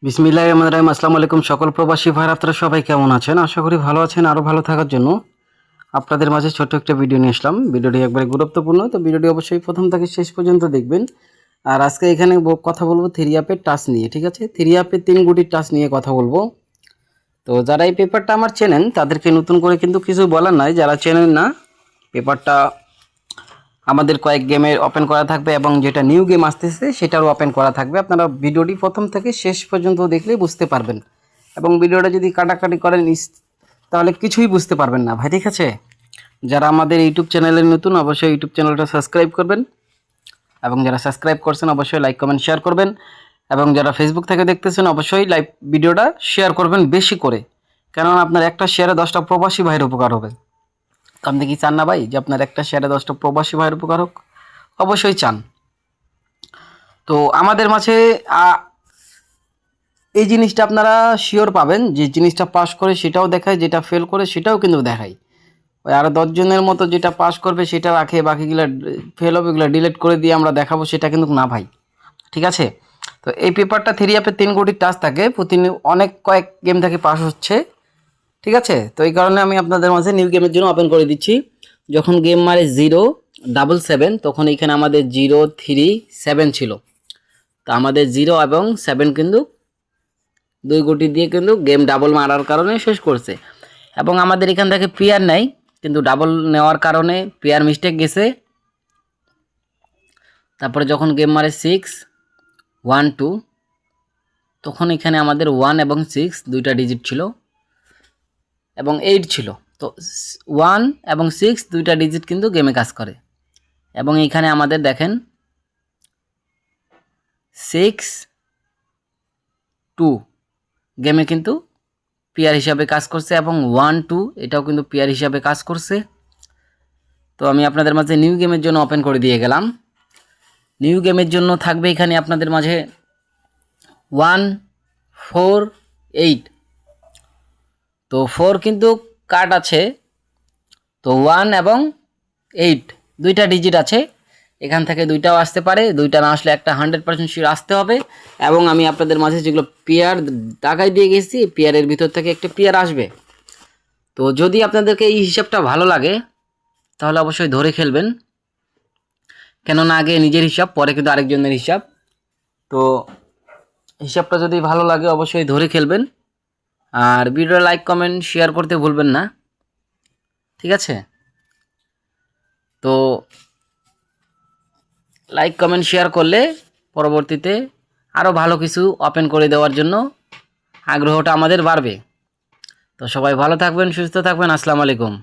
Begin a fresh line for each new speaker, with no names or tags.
বিসমিল্লাহির রহমানির রহিম। আসসালামু আলাইকুম সকল প্রবাসী ভাইরা, আপনারা সবাই কেমন আছেন? আশা করি ভালো আছেন। আরও ভালো থাকার জন্য আপনাদের মাঝে ছোট্ট একটা ভিডিও নিয়ে আসলাম। ভিডিওটি একবারে গুরুত্বপূর্ণ, তো ভিডিওটি অবশ্যই প্রথম থেকে শেষ পর্যন্ত দেখবেন। আর আজকে এখানে কথা বলবো থ্রি অ্যাপের টাচ নিয়ে, ঠিক আছে? থ্রি অ্যাপের 3 গুটির টাচ নিয়ে কথা বলবো। তো যারা এই পেপারটা আমার চেনেন তাদেরকে নতুন করে কিন্তু কিছু বলার নাই, যারা চেনেন না পেপারটা আমাদের কয়েক গেমের ওপেন করা থাকবে এবং যেটা নিউ গেম আসতেছে সেটারও ওপেন করা থাকবে। আপনারা ভিডিওটি প্রথম থেকে শেষ পর্যন্ত দেখলেই বুঝতে পারবেন, এবং ভিডিওটা যদি কাটাকাটি করেন তাহলে কিছুই বুঝতে পারবেন না ভাই, ঠিক আছে? যারা আমাদের ইউটিউব চ্যানেলে নতুন অবশ্যই ইউটিউব চ্যানেলটা সাবস্ক্রাইব করবেন, এবং যারা সাবস্ক্রাইব করছেন অবশ্যই লাইক কমেন্ট শেয়ার করবেন, এবং যারা ফেসবুক থেকে দেখতেছেন অবশ্যই লাইভ ভিডিওটা শেয়ার করবেন বেশি করে, কেননা আপনার একটা শেয়ারে 10টা প্রবাসী ভাইয়ের উপকার হবে। আপনি কি চান না ভাই যে আপনার একটা শেয়ারে 10টা প্রবাসী ভাইয়ের উপকার হোক? অবশ্যই চান। তো আমাদের মাঝে এই জিনিসটা আপনারা শিওর পাবেন, যে জিনিসটা পাস করে সেটাও দেখায়, যেটা ফেল করে সেটাও কিন্তু দেখায়। ওই আরও 10 জনের মতো যেটা পাস করবে সেটা রাখে, বাকিগুলো ফেল হবে, এগুলো ডিলিট করে দিয়ে আমরা দেখাবো, সেটা কিন্তু না ভাই, ঠিক আছে? তো এই পেপারটা থ্রি অ্যাপে 3 কোটি টাচ থাকে, প্রতিদিন অনেক কয়েক গেম থেকে পাস হচ্ছে, ঠিক আছে? তো এই কারণে আমি আপনাদের মাঝে নিউ গেমের জন্য ওপেন করে দিচ্ছি। যখন গেম মারে 077 তখন এখানে আমাদের 037 ছিল। তো আমাদের 0 এবং 7 কিন্তু 2 কোটি দিয়ে কিন্তু গেম ডাবল মারার কারণে শেষ করছে। এবং আমাদের এখান থেকে প্লেয়ার নাই, কিন্তু ডাবল নেওয়ার কারণে প্লেয়ার মিস্টেক গেছে। তারপরে যখন গেম মারে 612 তখন এখানে আমাদের 1 এবং 6 দুইটা ডিজিট ছিল, এবং 8 ছিল। তো 1 এবং 6 দুইটা ডিজিট কিন্তু গেমে কাজ করে। এবং এইখানে আমাদের দেখেন 6-2 গেমে কিন্তু পেয়ার হিসাবে কাজ করছে, এবং 1-2 এটাও কিন্তু পেয়ার হিসাবে কাজ করছে। তো আমি আপনাদের মাঝে নিউ গেমের জন্য ওপেন করে দিয়ে গেলাম। নিউ গেমের জন্য থাকবে এখানে আপনাদের মাঝে 148। তো 4 কিন্তু কাট আছে, তো 1 এবং 8 দুইটা ডিজিট আছে, এখান থেকে দুইটাও আসতে পারে, দুইটা না আসলে একটা 100% শিওর আসতে হবে। এবং আমি আপনাদের মাঝে যেগুলো পেয়ার টাকায় দিয়ে গেছি, পেয়ারের ভিতর থেকে একটা পেয়ার আসবে। তো যদি আপনাদেরকে এই হিসাবটা ভালো লাগে তাহলে অবশ্যই ধরে খেলবেন, কেননা আগে নিজের হিসাব, পরে কিন্তু আরেকজনের হিসাব। তো হিসাবটা যদি ভালো লাগে অবশ্যই ধরে খেলবেন, আর ভিডিও লাইক কমেন্ট শেয়ার করতে ভুলবেন না, ঠিক আছে? তো লাইক কমেন্ট শেয়ার করলে পরবর্তীতে আরও ভালো কিছু ওপেন করে দেওয়ার জন্য আগ্রহটা আমাদের বাড়বে। তো সবাই ভালো থাকবেন, সুস্থ থাকবেন। আসসালামু আলাইকুম।